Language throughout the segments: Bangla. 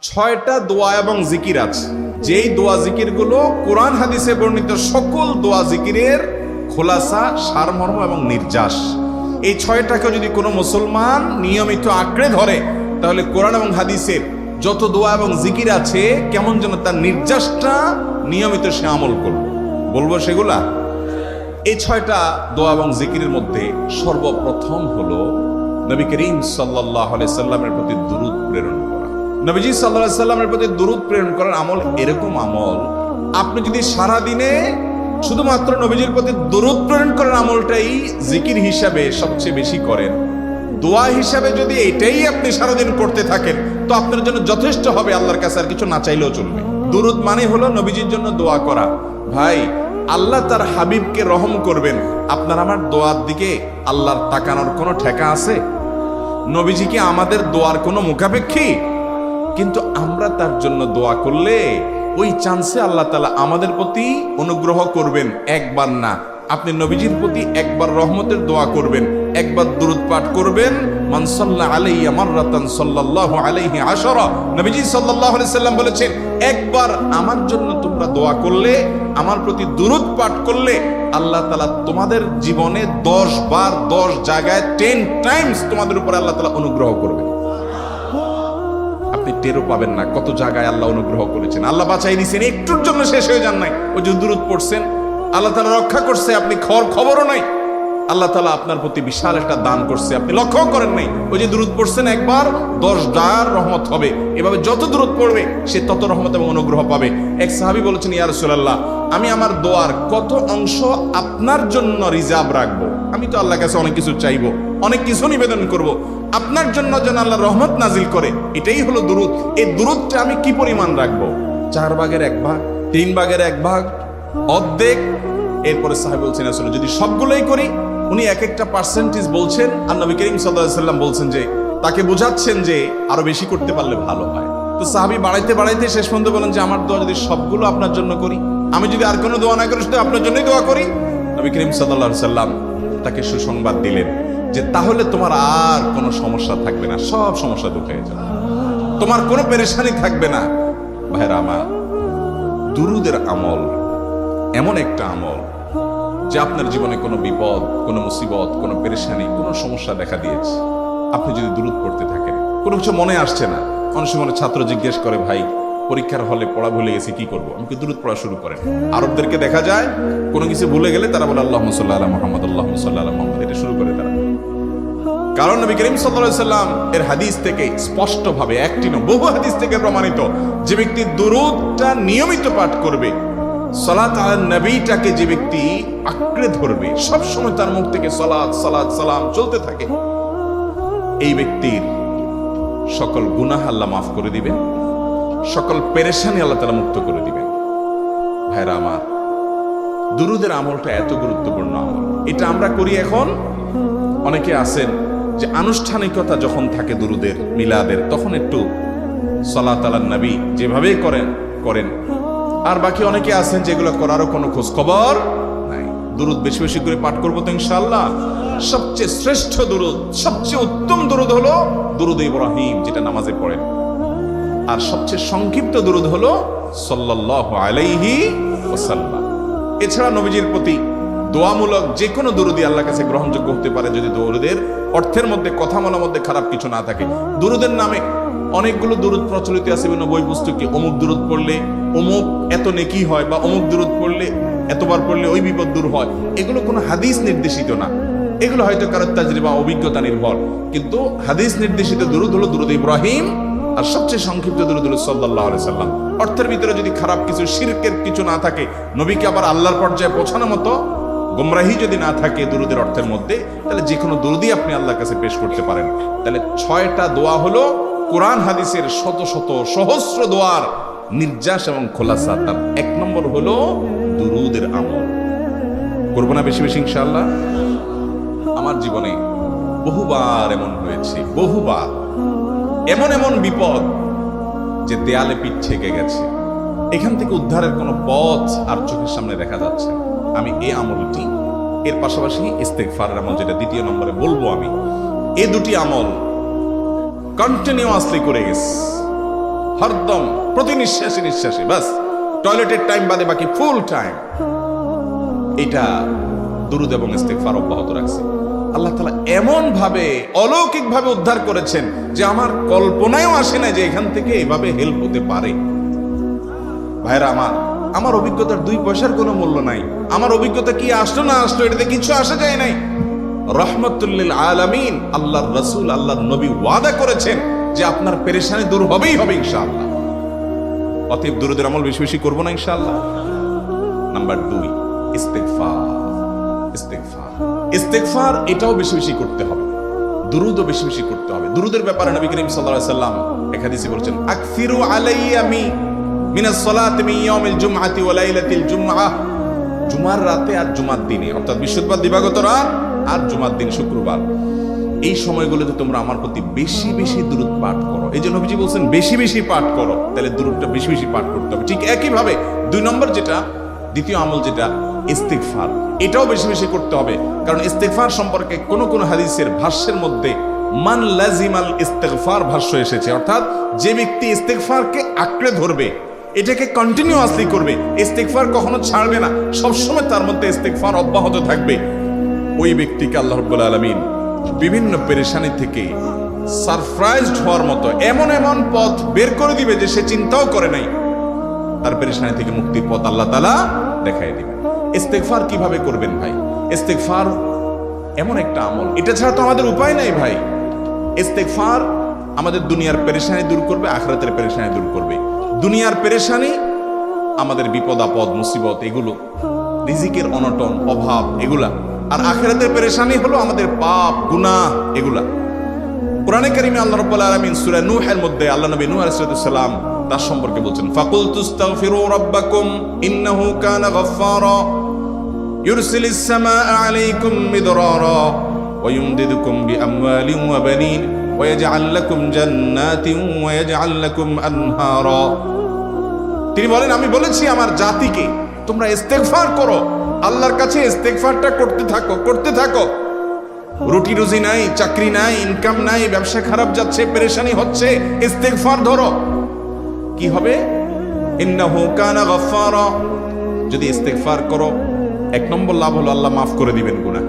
ছয়টা দোয়া এবং জিকির আছে, যেই দোয়া জিকির গুলো কোরআন হাদিসে বর্ণিত সকল দোয়া জিকিরের খোলাসা, সারমর্ম এবং নির্যাস। এই ছয়টাকে যদি কোনো মুসলমান নিয়মিত আঁকড়ে ধরে, তাহলে কোরআন এবং হাদিসের যত দোয়া এবং জিকির আছে কেমন যেন তার নির্যাসটা নিয়মিত সে আমল করবে। বলবো সেগুলা। এই ছয়টা দোয়া এবং জিকিরের মধ্যে সর্বপ্রথম হলো নবী করিম সাল্লাল্লাহু আলাইহি সাল্লামের প্রতি দুরূদ প্রেরণ করা। নবীজি সাল্লাল্লাহু আলাইহি সাল্লামের প্রতি দুরূদ প্রেরণ করার আমল এরকম আমল, আপনি যদি সারা দিনে শুধুমাত্র নবীজির প্রতি দুরূদ প্রেরণ করার আমলটাই জিকির হিসাবে সবচেয়ে বেশি করেন, দোয়া হিসাবে যদি এটাই আপনি সারাদিন করতে থাকেন, তো আপনার জন্য যথেষ্ট হবে, আল্লাহর কাছে আর কিছু না চাইলেও চলবে। দুরূদ মানে হলো নবীজির জন্য দোয়া করা। ভাই, আল্লাহ তার হাবিবকে রহম করবেন, আপনার আমার দোয়ার দিকে আল্লাহর তাকানোর কোনো ঠেকা আছে? নবীজি কি আমাদের দোয়ার কোনো মুখাপেক্ষী? কিন্তু আমরা তার জন্য দোয়া করলে ওই চান্সে আল্লাহ তাআলা আমাদের প্রতি অনুগ্রহ করবেন। একবার না, আপনি নবীজির প্রতি একবার রহমতের দোয়া করবেন, একবার দুরূদ পাঠ করবেন। মান সাল্লা আলাইয়া মাররাতান সাল্লাল্লাহু আলাইহি আশারা। নবীজি সাল্লাল্লাহু আলাইহি সাল্লাম বলেছেন, একবার আমার জন্য তোমরা দোয়া করলে, আমার প্রতি দুরূদ পাঠ করলে, আল্লাহ তাআলা তোমাদের জীবনে 10 বার 10 জায়গায় 10 টাইমস তোমাদের উপরে আল্লাহ তাআলা অনুগ্রহ করবেন। আপনি টেরও পাবেন না কত জায়গায় আল্লাহ অনুগ্রহ করেছেন। আল্লাহ বাঁচাই দিয়েছেন, একটুর জন্য শেষ হয়ে যান নাই। ওই যে দুরূদ পড়ছেন, আল্লাহ তাআলা রক্ষা করছে, আপনি খবরও নাই। আল্লাহ তাআলা আপনার প্রতি বিশাল একটা দান করছে, আপনি লক্ষ্য করেন নাই। ওই যে দুরূদ পড়ছেন একবার, 10 বার রহমত হবে। এভাবে যত দুরূদ পড়বে সে তত রহমত এবং অনুগ্রহ পাবে। এক সাহাবী বলেছেন, ইয়া রাসূলুল্লাহ, আমি আমার দোয়ার কত অংশ আপনার জন্য রিজার্ভ রাখবো? আমি তো আল্লাহর কাছে অনেক কিছু চাইবো, অনেক কিছু নিবেদন করব, আপনার জন্য যেন আল্লাহ রহমত নাজিল করে, এটাই হলো দুরূদ। এই দুরূদটা আমি কি পরিমাণ রাখবো? 4 ভাগের 1 ভাগ, 3 ভাগের 1 ভাগ, অর্ধেক? এরপরে সাহাবী বলছেন, আসলে যদি সবগুলোই করি, উনি এক একটা পার্সেন্টেজ বলছেন, আর নবী করিম সাল্লাল্লাহু আলাইহি সাল্লাম বলছেন যে, তাকে বোঝাচ্ছেন যে আরো বেশি করতে পারলে ভালো হয়। তো সাহাবী বাড়াইতে বাড়াইতে শেষ পর্যন্ত বলেন যে, আমার দোয়া যদি সবগুলো আপনার জন্য করি, আমি যদি আর কোনো দোয়া না করি, শুধু আপনার জন্যই দোয়া করি। নবী করিম সাল্লাল্লাহু আলাইহি সাল্লাম তাকে সুসংবাদ দিলেন যে, তাহলে তোমার আর কোনো সমস্যা থাকবে না, সব সমস্যা দূর হয়ে যাবে, তোমার কোনো পেরেশানি থাকবে না। ভাইরা আমার, দুরূদের আমল এমন একটা আমল যে আপনার জীবনে কোনো বিপদ, কোনো মুসিবত, কোনো পেরেশানি, কোনো সমস্যা দেখা দিয়েছে, আপনি যদি দুরূদ পড়তে থাকেন, কোনো কিছু মনে আসছে না, অনেক সময় ছাত্র জিজ্ঞেস করে, ভাই পরীক্ষার হলে পড়া ভুলে গেছি, কি করবো? আমাকে দুরূদ পড়া শুরু করেন। আরবদেরকে দেখা যায় কোনো কিছু ভুলে গেলে তারা বলে আল্লাহুম্মা সাল্লি আলা মুহাম্মদ, আল্লাহুম্মা সাল্লি আলা মুহাম্মদ, এটা শুরু করে তারা। কারণ নবী করিম সাল্লাল্লাহু আলাইহি সাল্লাম এর হাদিস থেকে স্পষ্টভাবে, একটি নয় বহু হাদিস থেকে প্রমাণিত, যে ব্যক্তি দুরূদটা নিয়মিত পাঠ করবে, সালাত আলান নবীটাকে যে ব্যক্তি আঁকড়ে ধরবে, সব সময় তার মুখ থেকে সালাত সালাত সালাম চলতে থাকে, এই ব্যক্তির সকল গুনাহ আল্লাহ মাফ করে দিবেন, সকল পেরেশানি আল্লাহ তাআলা মুক্ত করে দিবেন। ভাইরা আমার, দুরূদের আমলটা এত গুরুত্বপূর্ণ আমল। এটা আমরা করি এখন। অনেকে আছেন যে আনুষ্ঠানিকতা যখন থাকে দুরূদের, মিলাদের, তখন একটু সালাত আলান নবী যেভাবেই করেন। আর বাকি অনেকে আছেন যেগুলো করারও কোনো খোঁজ খবর নাই। দুরূদ বেশি বেশি করে পাঠ করবো তো ইনশাআল্লাহ। সবচেয়ে শ্রেষ্ঠ দুরূদ, সবচেয়ে উত্তম দুরূদ হলো দুরূদ ইব্রাহিম, যেটা নামাজে পড়েন। আর সবচেয়ে সংক্ষিপ্ত দুরূদ হলো সাল্লাল্লাহু আলাইহি ওয়াসাল্লাম। এছাড়া নবীজির প্রতি দোয়ামূলক যে কোনো দুরূদই আল্লাহর কাছে গ্রহণযোগ্য হতে পারে, যদি দুরূদের অর্থের মধ্যে, কথা বলার মধ্যে খারাপ কিছু না থাকে। দুরূদের নামে অনেকগুলো দুরূদ প্রচলিত আছে বিভিন্ন বই পুস্তকে, অমুক দুরূদ পড়লে অমুক এত নেকি হয়, বা অমুক দুরূদ পড়লে এতবার পড়লে ওই বিপদ দূর হয়। এগুলো কোনো হাদিস নির্দেশিত না, এগুলো হয়তো কারো তাজরিবা, অভিজ্ঞতা নির্ভর। কিন্তু হাদিস নির্দেশিত দুরূদ হলো দুরূদ ইব্রাহিম, আর সবচেয়ে সংক্ষিপ্ত দুরূদ হলো সাল্লাল্লাহু আলাইহি সাল্লাম। অর্থের ভিতরে যদি খারাপ কিছু, শিরকের কিছু না থাকে, নবীকে আবার আল্লাহর পর্যায়ে পৌঁছানোর মতো গোমরাহি যদি না থাকে দুরূদের অর্থের মধ্যে, তাহলে যে কোনো দুরূদই আপনি আল্লাহর কাছে পেশ করতে পারেন। তাহলে 6টা দোয়া হলো কোরআন হাদিসের শত শত সহস্র দোয়ার নির্যাস এবং খোলাসা। তার 1 নম্বর হলো দুরূদের আমল। করবো না বেশি বেশি ইনশাআল্লাহ? আমার জীবনে বহুবার এমন হয়েছে, বহুবার এমন এমন বিপদ যে দেয়ালে পিঠ ঠেকে গেছে, এখান থেকে উদ্ধারের কোনো পথ আর চোখের সামনে দেখা যাচ্ছে না। আমি এই আমলটি, এর পাশাপাশি ইস্তেগফারের আমল, যেটা 2 নম্বরে বলবো আমি, এই দুটি আমল কন্টিনিউয়াসলি করে গেছি। হরদম প্রতি নিঃশ্বাসে নিঃশ্বাসে, বাস টয়লেটের টাইম বাদে বাকি ফুল টাইম এটা দুরূদ এবং ইস্তেগফার অব্যাহত রাখছে। আল্লাহ তাআলা এমন ভাবে অলৌকিক ভাবে উদ্ধার করেছেন যে আমার কল্পনায়ও আসে না যে এখান থেকে এভাবে হেল্প হতে পারে। ভাইরা আমার অভিজ্ঞতার 2 পয়সার কোনো মূল্য নাই। আমার অভিজ্ঞতা কি আসলো না আসলো এটাতে কিছু আসা যায় নাই। রহমতুল লিল আলামিন আল্লাহর রাসূল আল্লাহর নবী ওয়াদা করেছেন যে আপনার পেরেশানি দূর হবেই হবে ইনশাআল্লাহ। অতএব দুরূদের আমল বেশি বেশি করব না ইনশাআল্লাহ। নাম্বার 2, ইস্তেগফার। ইস্তেগফার এটাও বেশি বেশি করতে হবে, দুরূদও বেশি বেশি করতে হবে। দুরূদের ব্যাপারে নবী করিম সাল্লাল্লাহু আলাইহি সাল্লাম এক হাদিসে বলেছেন, আকসিরু আলাইয়া মিনাস সালাতি মিন ইয়াউমিল জুমআতি ওয়া লাইলাতিল জুমআহ। জুমার রাতে আর জুমার দিনে, অর্থাৎ বৃহস্পতিবার দিবাগত রাত আর জুমার দিন শুক্রবার, এই সময়গুলোতে তোমরা আমার প্রতি বেশি বেশি দুরূদ পাঠ করো। এই যে নবীজি বলছেন বেশি বেশি পাঠ করো, তাহলে দুরূদটা বেশি বেশি পাঠ করতে হবে। ঠিক একইভাবে 2 নম্বর যেটা, দ্বিতীয় আমল যেটা ইস্তেগফার, এটাও বেশি বেশি করতে হবে। কারণ ইস্তেগফার সম্পর্কে কোন হাদিসের ভাষ্যের মধ্যে মান লাজিমাল ইস্তেগফার ভাষ্য এসেছে, অর্থাৎ যে ব্যক্তি ইস্তেগফারকে আঁকড়ে ধরবে, এটাকে কন্টিনিউয়াসলি করবে, ইস্তেগফার কখনো ছাড়বে না, সবসময় তার মধ্যে ইস্তেগফার অব্যাহত থাকবে, ওই ব্যক্তিকে আল্লাহ রাব্বুল আলামিন বিভিন্ন পেরেশানি থেকে সারপ্রাইজড হওয়ার মতো এমন এমন পথ বের করে দিবে যে সে চিন্তাও করে নাই। তার পেরেশানি থেকে মুক্তির পথ আল্লাহ তাআলা দেখায় দিবেন। ইস্তেগফার কিভাবে করবেন ভাই? ইস্তেগফার এমন একটা আমল, এটা ছাড়া তো আমাদের উপায় নাই ভাই। ইস্তেগফার আমাদের দুনিয়ার পেরেশানি দূর করবে, আখিরাতের পেরেশানি দূর করবে। দুনিয়ার পেরেশানি আমাদের বিপদ আপদ মুসিবত, এগুলো রিজিকের অনটন অভাব এগুলা, আর আখিরাতের পেরেশানি হলো আমাদের পাপ গুনাহ এগুলা। কোরআনে কারিমে আল্লাহ রাব্বুল আলামিন সূরা নূহের মধ্যে আল্লাহ নবী নূহ আলাইহিস সালাম তার সম্পর্কে বলছেন, ফাকুলতু আস্তাগফিরু রাব্বাকুম ইন্নাহু কানা গাফফারা ইউরসিলিস সামাআ আলাইকুম মিদরারা ওয়া ইউমদিদুকুম বিআমওয়ালিন ওয়া বানিন ওয়া ইয়াজআল লাকুম জান্নাতিন ওয়া ইয়াজআল লাকুম আনহারা। তিনি বলেন, আমি বলেছি আমার জাতিকে তোমরা ইস্তেগফার করো, আল্লাহর কাছে ইস্তেগফারটা করতে থাকো। রুটি রুজি নাই, চাকরি নাই, ইনকাম নাই, ব্যবসা খারাপ যাচ্ছে, পেরেশানি হচ্ছে, ইস্তেগফার ধরো। কি হবে? ইন্নাহু কানা গাফফারা। যদি ইস্তেগফার করো, 1 নম্বর লাভ হলো আল্লাহ মাফ করে দিবেন গুনাহ।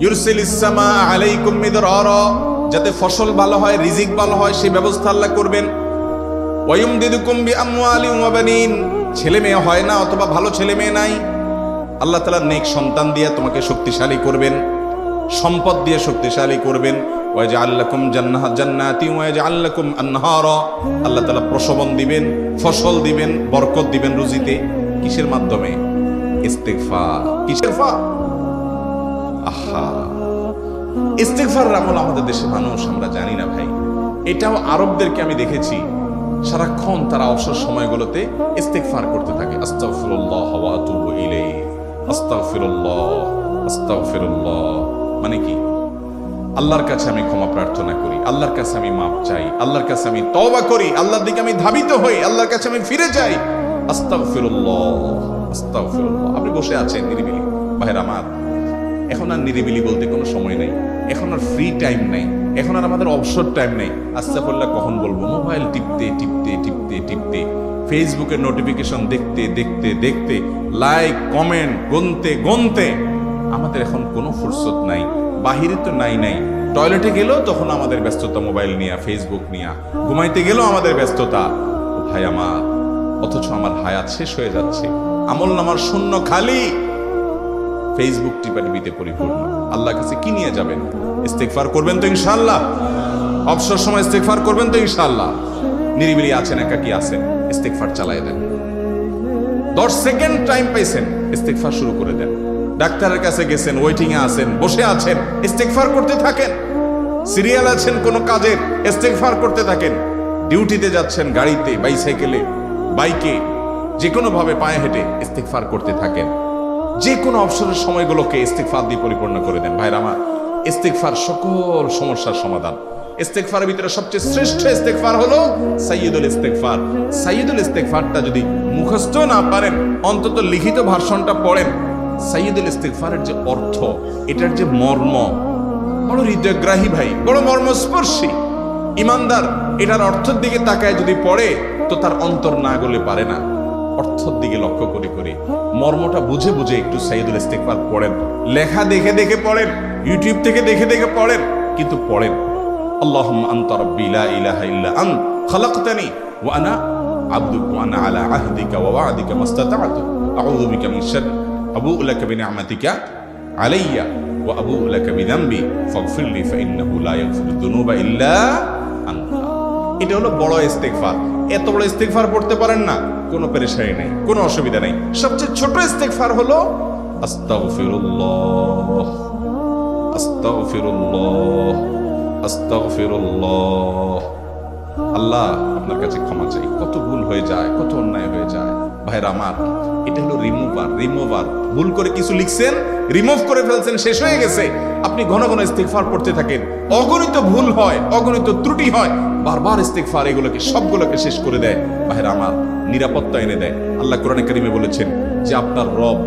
ইউরসিলিস সামাআ আলাইকুম মিদরারা, যাতে ফসল ভালো হয়, রিজিক ভালো হয়, সেই ব্যবস্থা আল্লাহ করবেন। ওয়া ইউমদিদুকুম বিআমওয়ালিন ওয়া বানিন, ছেলে মেয়ে হয় না অথবা ভালো ছেলে মেয়ে নাই, আল্লাহ তাআলা নেক সন্তান দিয়ে তোমাকে শক্তিশালী করবেন, সম্পদ দিয়ে শক্তিশালী করবেন। ওয়া ইয়াজআল লাকুম জান্নাতিন ওয়া ইয়াজআল লাকুম আনহারা, আল্লাহ তাআলা প্রসবন দিবেন, ফসল দিবেন, বরকত দিবেন রুজিতে। কিসের মাধ্যমে? ইস্তেগফার। কিসের ফা? আহা, ইস্তেগফারের আমল আমাদের দেশে মানুষ আমরা জানি না ভাই। এটাও আরবদেরকে আমি দেখেছি সারাক্ষণ তারা অবসর সময়গুলোতে ইস্তেগফার করতে থাকে, আস্তাগফিরুল্লাহ ওয়া আতুবু ইলাইহি, আস্তাগফিরুল্লাহ আস্তাগফিরুল্লাহ। মানে কি? আল্লাহর কাছে আমি ক্ষমা প্রার্থনা করি, আল্লাহর কাছে আমি মাপ চাই, আল্লাহর কাছে আমি তওবা করি, আল্লাহর দিকে আমি ধাবিত হই, আল্লাহর কাছে আমি ফিরে যাই, আস্তাগফিরুল্লাহ আস্তাগফিরুল্লাহ। আপনি বসে আছেন নিরিবিলি, ভাইরা আমার এখন আর নিরিবিলি বলতে কোনো সময় নেই, এখন আর ফ্রি টাইম নেই, এখন আর আমাদের অবসর টাইম নেই। আস্তাগফিরুল্লাহ কখন বলবো? মোবাইল টিপতে টিপতে টিপতে টিপতে, ফেসবুকের নোটিফিকেশন দেখতে দেখতে দেখতে, লাইক কমেন্ট গুনতে গুনতে আমাদের এখন কোনো ফুরসত নাই। বাহিরে তো নাই, টয়লেটে গেলেও তখন আমাদের ব্যস্ততা মোবাইল নিয়ে, ফেসবুক নিয়ে, ঘুমাইতে গেলেও আমাদের ব্যস্ততা। ভাই আমার, অথচ আমার হায়াত শেষ হয়ে যাচ্ছে, আমল নামার শূন্য খালি, ফেসবুক টিপাটিপিতে পরিপূর্ণ। আল্লাহর কাছে কি নিয়ে যাবেন? ইস্তেগফার করবেন তো ইনশাআল্লাহ? অবসর সময় ইস্তেগফার করবেন তো ইনশাআল্লাহ? নিরিবিলি আছেন, একাকী আছেন, ইস্তেগফার চালায় দেন। 10 সেকেন্ড টাইম পাইছেন, ইস্তেগফার শুরু করে দেন। ডাক্তারের কাছে গেছেন, ওয়েটিং এ আছেন, বসে আছেন, ইস্তেগফার করতে থাকেন। সিরিয়াল আছেন কোন কাজের, ইস্তেগফার করতে থাকেন। ডিউটিতে যাচ্ছেন, গাড়িতে, বাইসাইকেলে, বাইকে, যে কোনো ভাবে পায়ে হেঁটে ইস্তেগফার করতে থাকেন। যে কোনো অবসরের সময়গুলোকে ইস্তেগফার দিয়ে পরিপূর্ণ করে দেন। ভাইরা আমার, ইস্তেগফার সকল সমস্যার সমাধান। ইস্তেগফারের ভিতরে সবচেয়ে শ্রেষ্ঠ ইস্তেগফার হলো সাইয়্যিদুল ইস্তেগফার। সাইয়্যিদুল ইস্তেগফারটা যদি মুখস্থ না পারেন, অন্তত লিখিত ভার্সনটা পড়েন। সাইয়্যিদুল ইস্তেগফারের যে অর্থ, এটার যে মর্ম, বড় হৃদয়গ্রাহী ভাই, বড় মর্মস্পর্শী। ইমানদার এটার অর্থের দিকে তাকায় যদি পড়ে, তো তার অন্তর না গলে পারে না। অর্থের দিকে লক্ষ্য করে করে মর্মটা বুঝে বুঝে একটু সাইয়্যিদুল ইস্তিগফার পড়েন, লেখা দেখে দেখে পড়েন, ইউটিউব থেকে দেখে দেখে পড়েন, কিন্তু পড়েন। আল্লাহুম্মা আনতা রাব্বি লা ইলাহা ইল্লা আনত খালাকতানি ওয়া আনা আবদুকা ওয়া আনা আলা আহদিকা ওয়া ওয়া'দিকা মাস্তাতা'তু আউযু বিকা মিন শাররি আবু'ু লাকা বিনি'মাতিকা আলাইয়া ওয়া আবু'ু লাকা বিযামবি ফাগফিরলি ফাইন্নাহু লা ইয়াগফিরুদ যুনুবা ইল্লা আনতা। এটা হলো বড় ইস্তিগফার। এত বড় ইস্তিগফার পড়তে পারেন না, কোনো পেরেশানি নাই, কোনো অসুবিধা নাই। সবচেয়ে ছোট ইস্তিগফার হলো আস্তাগফিরুল্লাহ, আস্তাগফিরুল্লাহ, আস্তাগফিরুল্লাহ। আল্লাহ আপনার কাছে ক্ষমা চাই, কত ভুল হয়ে যায়, কত অন্যায় হয়ে যায়। ভাইরা আমার, এটা হলো রিমুভার। ভুল করে কিছু লিখছেন, রিমুভ করে ফেলছেন, শেষ হয়ে গেছে। আপনি ঘন ঘন ইস্তিগফার পড়তে থাকেন, অগণিত ভুল হয়, অগণিত ত্রুটি হয়, বারবার ইস্তিগফার এগুলোকে সবগুলোকে শেষ করে দেয়। ভাইরা আমার, নিরাপত্তা এনে দেয়। আল্লাহ কোরআনে কারিমে বলেছেন যে আপনার রব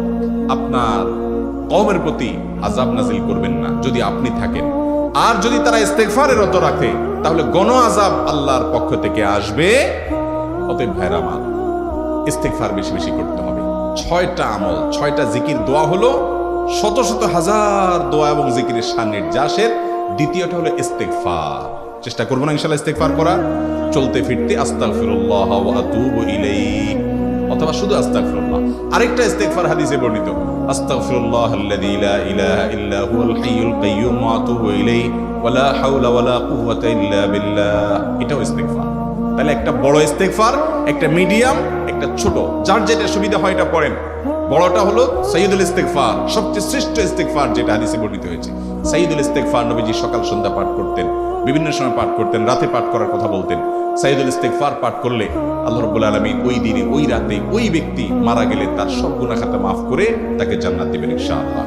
আপনার কওমের প্রতি আযাব নাযিল করবেন না যদি আপনি থাকেন। আর যদি তারা ইস্তিগফারে রত রাখে তাহলে গণ আযাব আল্লাহর পক্ষ থেকে আসবে। অতএব ভাইরা আমার, ইস্তিগফার বেশি বেশি করতে হবে। 6টা আমল, 6টা জিকির, দোয়া হলো শত শত হাজার দোয়া এবং জিকিরের সান্নিধ্যাসের। দ্বিতীয়টা হলো ইস্তিগফার। চেষ্টা করবো না ইনশাআল্লাহ ইস্তিগফার করা, চলতে ফিরতে আস্তাগফিরুল্লাহ ওয়া আতুবু ইলাইহি, অথবা শুধু আস্তাগফিরুল্লাহ। আরেকটা ইস্তিগফার হাদিসে বর্ণিত, আস্তাগফিরুল্লাহাল্লাযী লা ইলাহা ইল্লা হুয়াল হাইয়ুল কাইয়্যুম ওয়া আতুবু ইলাইহি ওয়া লা হাওলা ওয়া লা কুওয়াতা ইল্লা বিল্লাহ। এটাও ইস্তিগফার। তাহলে একটা বড় ইস্তিগফার, একটা মিডিয়াম, একটা ছোট, যার যেটা সুবিধা হয় এটা পড়েন। বড়টা হলো সাইয়্যিদুল ইস্তিগফার, সবচেয়ে শ্রেষ্ঠ ইস্তিগফার যেটা হাদিসে বর্ণিত হয়েছে। সাইয়্যিদুল ইস্তিগফার নবীজি সকাল সন্ধ্যা পাঠ করতেন, বিভিন্ন সময় পাঠ করতেন, রাতে পাঠ করার কথা বলতেন। সাইয়্যিদুল ইস্তিগফার পাঠ করলে আল্লাহ রাব্বুল আলামিন ওই দিনে, ওই রাতে, ওই ব্যক্তি মারা গেলে তার সব গুনাহ খাতা মাফ করে তাকে জান্নাত দিবেন ইনশাআল্লাহ।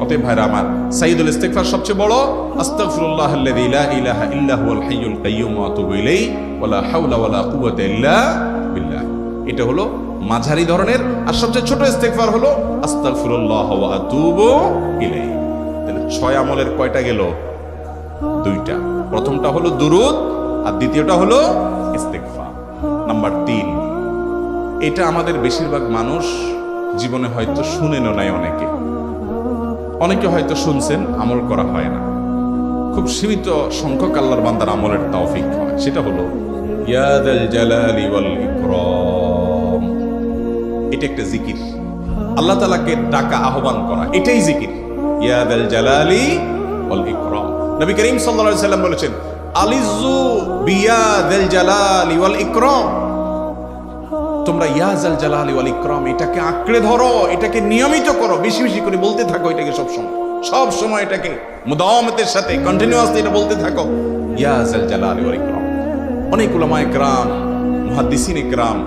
অতএব ভাইরা আমার, সাইয়্যিদুল ইস্তিগফার সবচেয়ে বড়, আস্তাগফিরুল্লাহাল্লাযী লা ইলাহা ইল্লা হুয়াল হাইয়ুল কাইয়্যুম ওয়া আতুবু ইলাইহি ওয়া লা হাওলা ওয়া লা কুওয়াতা ইল্লা বিল্লাহ। এটা হলো মাঝারি ধরনের। আর সবচেয়ে ছোট ইস্তিগফার হলো আস্তাগফিরুল্লাহ ওয়া আতুবু ইলাইহি। তাহলে 6 আমলের কয়টা গেল? 2টা। প্রথমটা হলো দুরূদ আর দ্বিতীয়টা হলো ইস্তিগফার। নাম্বার 3, এটা আমাদের বেশিরভাগ মানুষ জীবনে হয়তো শুনেনও নাই, অনেকে হয়তো শুনছেন, আমল করা হয় না। খুব সীমিত সংখ্যক আল্লাহর বান্দার আমলের তৌফিক হয়। সেটা হলো ইয়া যাল জালালি ওয়াল ইকরাম। এটা একটা জিকির, আল্লাহ তাআলাকে ডাকা, আহ্বান করা, এটাই জিকির। ইয়া যাল জালালি ওয়াল ইকরাম। নবী করিম সাল্লাল্লাহু আলাইহি সাল্লাম বলেছেন, আলিযু বিয়া যাল জালালি ওয়াল ইকরাম। তোমরা ইয়া যাল জালালি ওয়াল ইকরাম এটাকে আঁকড়ে ধরো, এটাকে নিয়মিত করো, বেশি বেশি করে বলতে থাকো এটাকে সব সময় এটাকে মুদাওয়ামাতের সাথে কন্টিনিউয়াসলি এটা বলতে থাকো, ইয়া যাল জালালি ওয়াল ইকরাম। অনেক উলামায়ে কেরাম, মুহাদ্দিসিনে কেরাম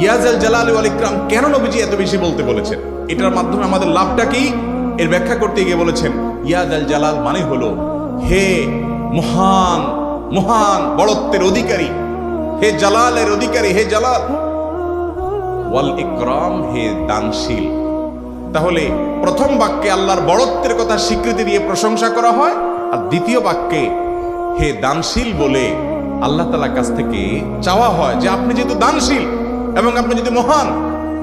ইয়া যাল জালালি ওয়াল ইকরাম কেন নবীজি এত বেশি বলতে বলেছেন, এটার মাধ্যমে আমাদের লাভটা কি, এর ব্যাখ্যা করতে গিয়ে বলেছেন, ইয়া যাল জালাল মানে হলো হে মহান, মহান বড়ত্বের অধিকারী, হে জালালের অধিকারী, হে জালাল। ওয়াল ইকরাম, হে দানশীল। তাহলে প্রথম বাক্যে আল্লাহর বড়ত্বের কথা স্বীকৃতি দিয়ে প্রশংসা করা হয়, আর দ্বিতীয় বাক্যে হে দানশীল বলে আল্লাহ তাআলার কাছ থেকে চাওয়া হয় যে আপনি যেহেতু দানশীল এবং আপনি যদি মহান,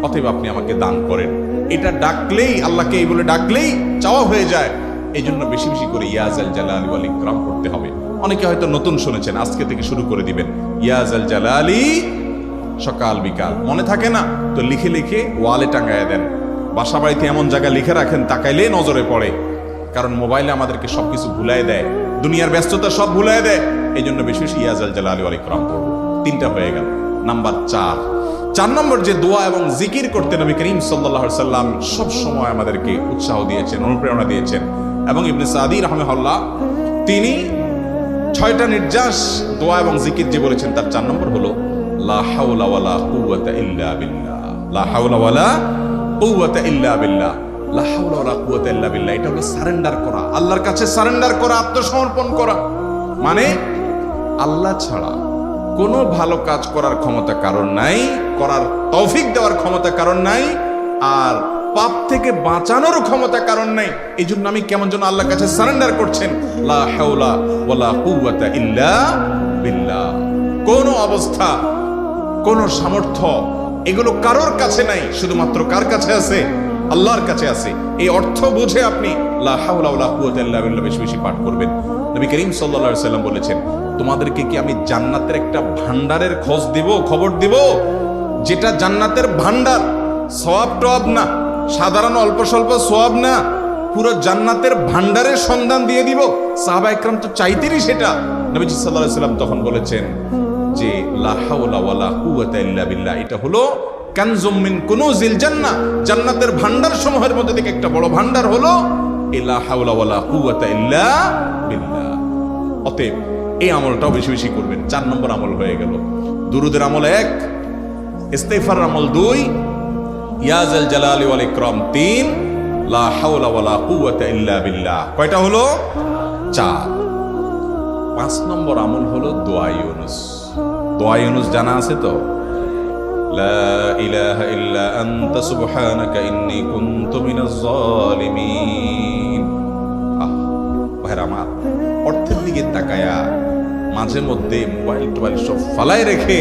অতএব আপনি আমাকে দান করেন। এটা ডাকলেই, আল্লাহকে এই বলে ডাকলেই চাওয়া হয়ে যায়। এই জন্য বেশি বেশি করে ইয়া যাল জালালি ওয়াল ইকরাম করতে হবে। অনেকে হয়তো নতুন শুনেছেন, আজকে থেকে শুরু করে দিবেন ইয়া যাল জালালি, সকাল বিকাল। মনে থাকে না তো লিখে লিখে ওয়ালে টাঙ্গায় দেন, বাসা বাড়িতে এমন জায়গায় লিখে রাখেন তাকাইলে নজরে পড়ে। কারণ মোবাইলে আমাদেরকে সবকিছু ভুলাই দেয়, দুনিয়ার ব্যস্ততা সব ভুলাই দেয়। এই জন্য বেশি বেশি ইয়া যাল জালালি ওয়াল ইকরাম পড়ব। 3টা হয়ে গেল। নাম্বার 4 নম্বর যে দোয়া এবং জিকির করতে নবী করিম সাল্লাল্লাহু আলাইহি সাল্লাম সব সময় আমাদেরকে উৎসাহ দিয়েছেন, অনুপ্রেরণা দিয়েছেন। এবং ইবনে সাদি রাহিমাহুল্লাহ তিনি 6টা নির্যাস দোয়া এবং জিকির যে বলেছেন তার 4 নম্বর হলো লা হাওলা ওয়ালা কুওয়াতা ইল্লা বিল্লাহ। লা হাওলা ওয়ালা কুওয়াতা ইল্লা বিল্লাহ। লা হাওলা ওয়ালা কুওয়াতা ইল্লা বিল্লাহ, এটা হলো সারেন্ডার করা, আল্লাহর কাছে সারেন্ডার করা, আত্মসমর্পণ করা। মানে আল্লাহ ছাড়া কোনো ভালো কাজ করার ক্ষমতা কারণ নাই, করার তৌফিক দেওয়ার ক্ষমতা কারণ নাই, আর পাপ থেকে বাঁচানোর ক্ষমতা কারণ নাই। এই জন্য আমি কেমন যেন আল্লাহর কাছে সারেন্ডার করছেন, লা হাওলা ওয়ালা কুওয়াতা ইল্লা বিল্লাহ। কোন অবস্থা কোন সামর্থ্য এগুলো কারোর কাছে নাই, শুধুমাত্র কার কাছে আছে? আল্লাহর কাছে আছে। এই অর্থ বুঝে আপনি লা হাওলা ওয়ালা কুওয়াতা ইল্লা বিল্লাহ বেশি বেশি পাঠ করবেন। নবী করিম সাল্লাল্লাহু আলাইহি সাল্লাম বলেছেন, তোমাদেরকে কি আমি জান্নাতের একটা ভান্ডারের খোঁজ দিব, খবর দিব, যেটা জান্নাতের ভান্ডার, সওয়াব টওয়াব না, সাধারণ অল্প স্বল্প সওয়াব না, পুরো জান্নাতের ভান্ডারের সন্ধান দিয়ে দিব। সাহাবা ইকরাম তো চাইতেনই সেটা। নবীজি সাল্লাল্লাহু আলাইহি সাল্লাম তখন বলেছেন যে লা হাওলা ওয়ালা কুওয়াতা ইল্লা বিল্লাহ, এটা হলো কানজুম মিন কুনুজিল জান্নাহ, জান্নাতের ভান্ডার সমূহের মধ্যে থেকে একটা বড় ভান্ডার হলো লা হাওলা ওয়ালা কুওয়াতা ইল্লা বিল্লাহ। অতএব এই আমলটাও বেশি বেশি করবেন। 4 নম্বর আমল হয়ে গেল। দুরুদের আমল 1, ইস্তিগফার আমল 2, ইয়া যাল জালালি ওয়াল ইকরাম 3, লা হাওলা ওয়ালা কুওয়াতা ইল্লা বিল্লাহ। কয়টা হলো? 4। 5 নম্বর আমল হলো দোয়া ইউনুস। দোয়া ইউনুস জানা আছে তো? লা ইলাহা ইল্লা আনতা সুবহানাকা ইন্নী কুনতু মিনাজ জালিমিন। ভাইরা আমার, অর্থের দিকে তাকায়া মাঝে মধ্যে মোবাইল টোবাইল সব ফালায় রেখে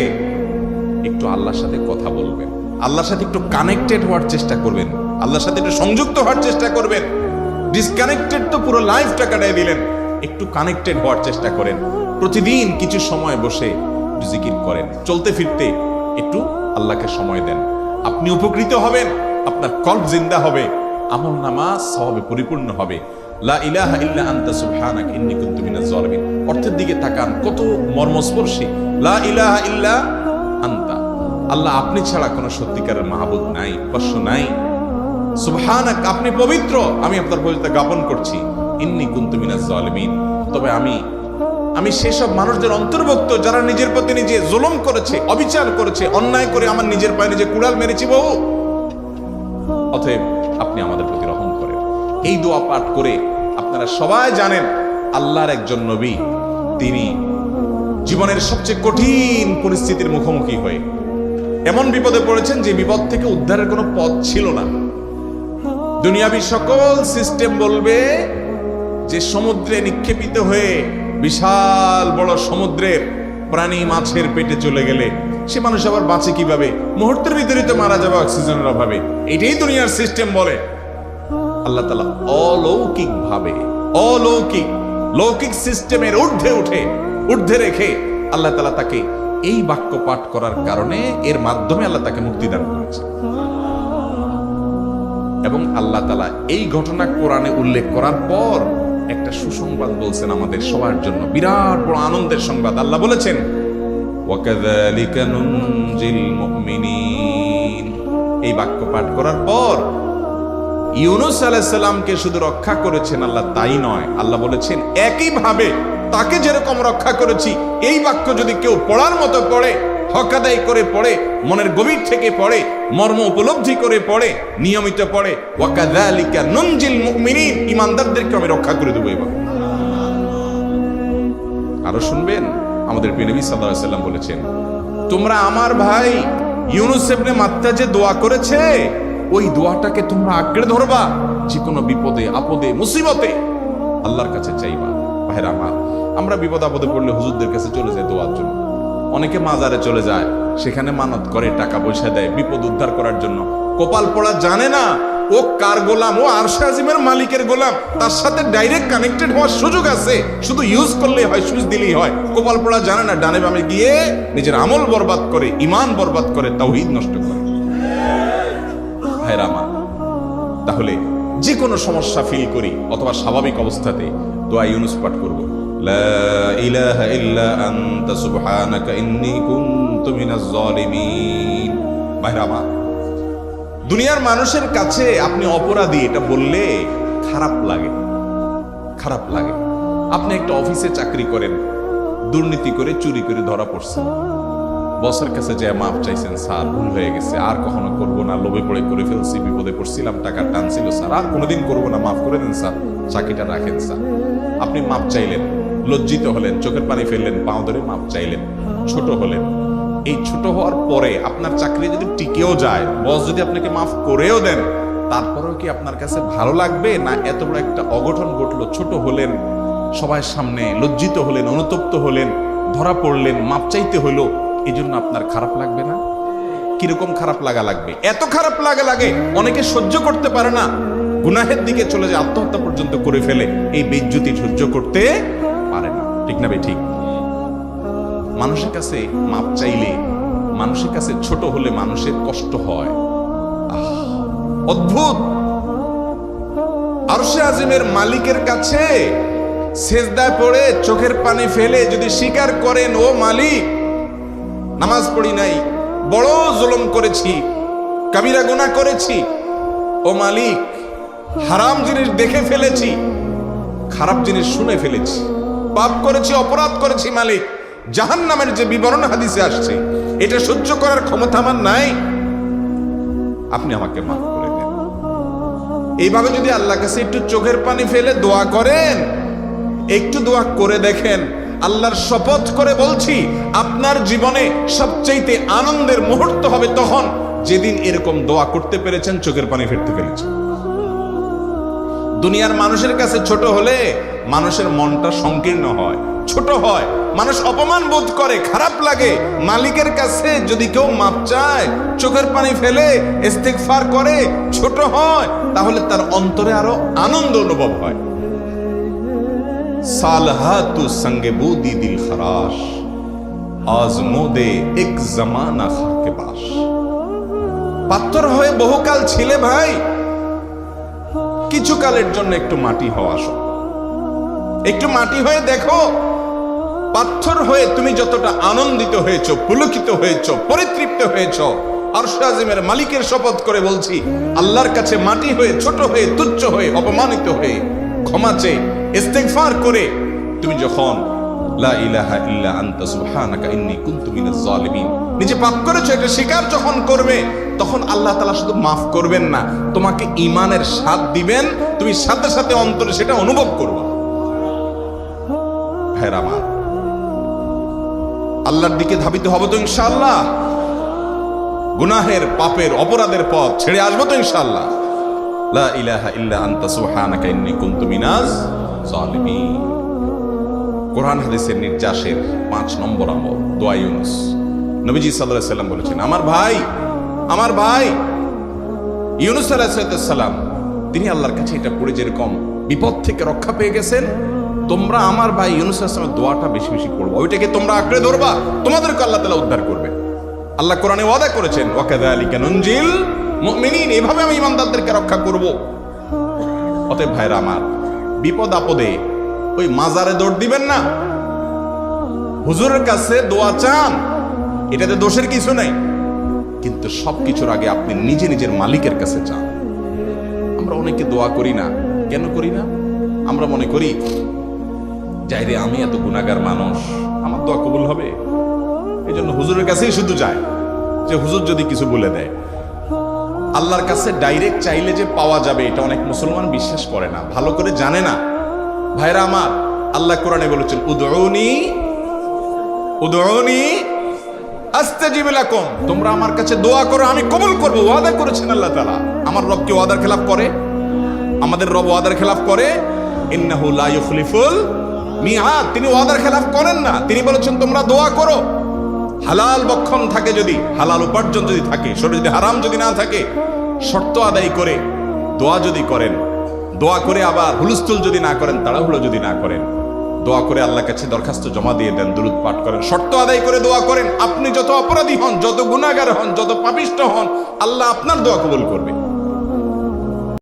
একটু আল্লাহর সাথে কথা বলবেন, আল্লাহর সাথে একটু কানেক্টেড হওয়ার চেষ্টা করবেন, আল্লাহর সাথে একটু সংযুক্ত হওয়ার চেষ্টা করবেন। ডিসকানেক্টেড তো পুরো লাইফটা কাটাই দিলেন, একটু কানেক্টেড হওয়ার চেষ্টা করেন। প্রতিদিন কিছু সময় বসে একটু জিকির করেন, চলতে ফিরতে একটু আল্লাহকে সময় দেন। আপনি উপকৃত হবেন, আপনার কল্ব জিন্দা হবে, আমল নামা সওয়াবে পরিপূর্ণ হবে। লা ইলাহা ইল্লা আনতা সুবহানাকা ইন্নী কুনতু মিনাজ জালিমিন। অর্থের দিকে তাকান, কত মর্মস্পর্শী। লা ইলাহা ইল্লা আনতা, আল্লাহ আপনি ছাড়া কোনো সত্যিকারের মাহবুদ নাই, উপাস্য নাই। সুবহানাক, আপনি পবিত্র, আমি আপনার পবিত্রতা জ্ঞাপন করছি। ইন্নী কুনতু মিনাজ জালিমিন, তবে আমি সেসব মানুষদের অন্তর্ভুক্ত যারা নিজের প্রতি নিজে জুলুম করেছে, অবিচার করেছে, অন্যায় করে আমার নিজের পায়ে নিজে কুড়াল মেরেছি বহু। অতএব আপনি আমাদের প্রতি রহম করেন। এই দোয়া পাঠ করে আপনারা সবাই জানেন আল্লাহর একজন নবী, তিনি জীবনের সবচেয়ে কঠিন পরিস্থিতির মুখোমুখি হয়ে এমন বিপদে পড়েছেন যে বিপদ থেকে উদ্ধারের কোনো পথ ছিল না। দুনিয়াবী সকল সিস্টেম বলবে যে সমুদ্রে নিক্ষেপিত হয়ে বিশাল বড় সমুদ্রের প্রাণী মাছের পেটে চলে গেলে সে মানুষ আবার বাঁচে কিভাবে? মুহূর্তের ভিতরে তো মারা যাবে অক্সিজেনের অভাবে। এটাই দুনিয়ার সিস্টেম বলে। আল্লাহ তাআলা অলৌকিক ভাবে, লৌকিক সিস্টেমের ঊর্ধ্বে রেখে আল্লাহ তাআলা তাকে এই বাক্য পাঠ করার কারণে, এর মাধ্যমে আল্লাহ তাকে মুক্তি দান করেছে। এবং আল্লাহ তাআলা এই ঘটনা কোরআনে উল্লেখ করার পর একটা সুসংবাদ বলছেন আমাদের সবার জন্য, বিরাট বড় আনন্দের সংবাদ। আল্লাহ বলেছেন, ওয়াকাযালিকা নুনজিল মুমিনিন। এই বাক্য পাঠ করার পর ইউনুস আলাইহিস সালামকে শুধু রক্ষা করেছেন আল্লাহ, তাই নয়, আল্লাহ বলেছেন একইভাবে তাকে যেরকম রক্ষা করেছি, এই বাক্য যদি কেউ পড়ার মতো পড়ে, হক আদায় করে পড়ে, মনের গভীর থেকে পড়ে, মর্ম উপলব্ধি করে পড়ে, নিয়মিত পড়ে, ওয়াকাযালিকা নুনজিল মুমিনিন, ঈমানদারদেরকে আমি রক্ষা করে দেব। এবার আরো শুনবেন, আমাদের প্রিয় নবী সাল্লাল্লাহু আলাইহি ওয়াসাল্লাম বলেছেন, তোমরা আমার ভাই ইউনুস ইবনে মাত্তা যে দোয়া করেছে, ওই দোয়াটাকে তোমরা আঁকড়ে ধরবা, যে কোনো বিপদে আপদে মুসিবতে আল্লাহর কাছে চাইবা। ভাইরা আমার, আমরা বিপদ আপদে পড়লে হুজুরদের কাছে চলে যাই দোয়ার জন্য, অনেকে মাজারে চলে যায়, সেখানে মানত করে, টাকা পয়সা দেয় বিপদ উদ্ধার করার জন্য। কপাল পড়া জানে না ও কার গোলাম, ও আরশে আজিমের মালিকের গোলাম, তার সাথে ডাইরেক্ট কানেক্টেড হওয়ার সুযোগ আছে, শুধু ইউজ করলেই হয়, সুইচ দিলেই হয়। কপাল পড়া জানে না, ডানে বামে গিয়ে নিজের আমল বরবাদ করে, ঈমান বরবাদ করে, তাওহীদ নষ্ট করে। ভাইরা আমার, তাহলে যে কোনো সমস্যা ফিল করি অথবা স্বাভাবিক অবস্থাতে দোয়া ইউনুস পাঠ করব, লা ইলাহা ইল্লা আনতা সুবহানাকা ইন্নী কুনতু মিনাজ জালিমিন। ভাইরা আমার, দুনিয়ার মানুষের কাছে আপনি অপরাধী এটা বললে খারাপ লাগে। আপনি একটা অফিসে চাকরি করেন, দুর্নীতি করে চুরি করে ধরা পড়ছেন, বসের কাছে যে মাফ চাইছেন, স্যার ভুল হয়ে গেছে, আর কখনো করবো না, লোভে পড়ে করে ফেলছি, বিপদে পড়ছিলাম, টাকা টানছিল স্যার, আর কোনোদিন করবো না, মাফ করে দেন স্যার, চাকরিটা রাখেন স্যার। আপনি মাফ চাইলেন, লজ্জিত হলেন, চোখের পানি ফেললেন, পাও ধরে মাফ চাইলেন, ছোট হলেন। এই ছোট হওয়ার পরে আপনার চাকরি যদি টিকেও যায়, বস যদি আপনাকে মাফ করেও দেন, তারপরেও কি আপনার কাছে ভালো লাগবে? না এত বড় একটা অঘটন ঘটলো, ছোট হলেন, সবার সামনে লজ্জিত হলেন, অনুতপ্ত হলেন, ধরা পড়লেন, মাপ চাইতে হলো, এই জন্য আপনার খারাপ লাগবে না? কিরকম খারাপ লাগা লাগবে? এত খারাপ লাগে অনেকে সহ্য করতে পারে না, গুনাহের দিকে চলে যায়, আত্মহত্যা পর্যন্ত করে ফেলে। এই বেইজ্জতি সহ্য করতে পারে না, ঠিক না ভাই? ঠিক। মানুষের কাছে মাপ চাইলে, মানুষের কাছে ছোট হলে মানুষের কষ্ট হয়। অদ্ভুত। আরশে আজিমের মালিকের কাছে সেজদায় পড়ে চোখের পানি ফেলে যদি স্বীকার করেন, ও মালিক, নামাজ পড়ি নাই, বড় জুলুম করেছি, কাবিরা গুনাহ করেছি, ও মালিক, হারাম জিনিস দেখে ফেলেছি, খারাপ জিনিস শুনে ফেলেছি, পাপ করেছি, অপরাধ করেছি মালিক, জাহান্নামের যে বিবরণ হাদিসে আসছে এটা সহ্য করার ক্ষমতা আমার নাই, আপনি আমাকে মাফ করে দেন। এইভাবে যদি আল্লাহর কাছে একটু চোখের পানি ফেলে দোয়া করেন, একটু দোয়া করে দেখেন, আল্লাহর শপথ করে বলছি, আপনার জীবনে সবচেয়ে আনন্দের মুহূর্ত হবে তখন যেদিন এরকম দোয়া করতে পেরেছেন, চোখের পানি ফেলতে পেরেছেন। দুনিয়ার মানুষের কাছে ছোট হলে মানুষের মনটা সংকীর্ণ হয়, ছোট হয়, মানুষ অপমান বোধ করে, খারাপ লাগে। মালিকের কাছে যদি কেউ মাপ চায়, চোখের পানি ফেলে ইস্তিগফার করে, ছোট হয়, তাহলে তার অন্তরে আরো আনন্দ অনুভব হয়। সালহাতু সঙ্গে বুদি দিল খরাশ, আজমোদে এক জামানা খাকে বাস। পাথর হয়ে বহুকাল ছিলে ভাই, কিছু কালের জন্য একটু মাটি হওয়া আসো, একটু মাটি হয়ে দেখো। পাথর হয়ে তুমি যতটা আনন্দিত হয়েছো, পুলকিত হয়েছো, পরিতৃপ্ত হয়েছো, আরশে আজিমের মালিকের শপথ করে বলছি, আল্লাহর কাছে মাটি হয়ে, ছোট হয়ে, তুচ্ছ হয়ে, অপমানিত হয়ে, ক্ষমা চেয়ে, ইস্তিগফার করে তুমি যখন লা ইলাহা ইল্লা আনতা সুবহানাকা ইন্নী কুনতু মিনাজ জালিমিন, নিজে পাপ করেছো এটা স্বীকার যখন করবে, তখন আল্লাহ তাআলা শুধু মাফ করবেন না, তোমাকে ঈমানের স্বাদ দিবেন, তুমি সাথে সাথে অন্তরে সেটা অনুভব করবে। ভাইরা আমার, আল্লাহর দিকে ধাবিত হব তো ইনশাআল্লাহ? গুনাহের, পাপের, অপরাধের পথ ছেড়ে আসবো তো ইনশাআল্লাহ? লা ইলাহা ইল্লা আনতা সুবহানাকা ইন্নী কুনতু মিনাজ জালিমিন। কোরআন হাদিসের নির্যাসের 5 নম্বর আমল দোয়া ইউনুস। নবীজি সাল্লাল্লাহু আলাইহি সাল্লাম বলেছেন, আমার ভাই ইউনুস আলাইহিস সালাম, তিনি আল্লাহর কাছে এটা পড়ে যেরকম বিপদ থেকে রক্ষা পেয়ে গেছেন, তোমরা আমার ভাই ইউনুস আলাইহিস সালামের দোয়াটা বেশি বেশি পড়বা, ওইটাকে তোমরা আঁকড়ে ধরবা, তোমাদেরকে আল্লাহ তাআলা উদ্ধার করবে। আল্লাহ কোরআনে ওয়াদা করেছেন, ওয়া কাযালিকা নুনজিল মুমিনিন, এভাবে আমি ঈমানদারদেরকে রক্ষা করব। অতএব ভাইরা আমার, বিপদ আপদে ওই মাজারে দৌড় দিবেন না, হুজুরের কাছে দোয়া চান, এটাতে দোষের কিছু নাই, কিন্তু সবকিছুর আগে আপনি নিজের মালিকের কাছে চান। আমরা অনেকে দোয়া করি না, কেন করি না? আমরা মনে করি, যাই রে, আমি এত গুনাহগার মানুষ, আমার দোয়া কবুল হবে, এই জন্য হুজুরের কাছেই শুধু যায়, যে হুজুর যদি কিছু বলে দেয়। আল্লাহর কাছে ডাইরেক্ট চাইলে যে পাওয়া যাবে, এটা অনেক মুসলমান বিশ্বাস করে না, ভালো করে জানে না। ভাইরা আমার, আল্লাহ কোরআনে বলেছেন, উদউনি আস্তাজিব লাকুম, তোমরা আমার কাছে দোয়া করো, আমি কবুল করব। ওয়াদা করেছেন আল্লাহ তাআলা। আমার রব কি ওয়াদার খেলাফ করে? আমাদের রব ওয়াদার খেলাফ করে? ইন্নাহু লা ইউখলিফুল মিআদ, তিনি ওয়াদার খেলাফ করেন না। তিনি বলেছেন তোমরা দোয়া করো, হালাল বক্ষণ থাকে, যদি হালাল উপার্জন যদি থাকে, শরীরে যদি হারাম যদি না থাকে, শর্ত আদায় করে দোয়া যদি করেন, দোয়া করে আবার হুলস্থুল যদি না করেন, তাড়াহুড়ো যদি না করেন, দোয়া করে আল্লাহর কাছে দরখাস্ত জমা দিয়ে দেন, দুরূদ পাঠ করেন, শর্ত আদায় করে দোয়া করেন, আপনি যত অপরাধী হন, যত গুনাহগার হন, যত পাপিষ্ঠ হন, আল্লাহ আপনার দোয়া কবুল করবে।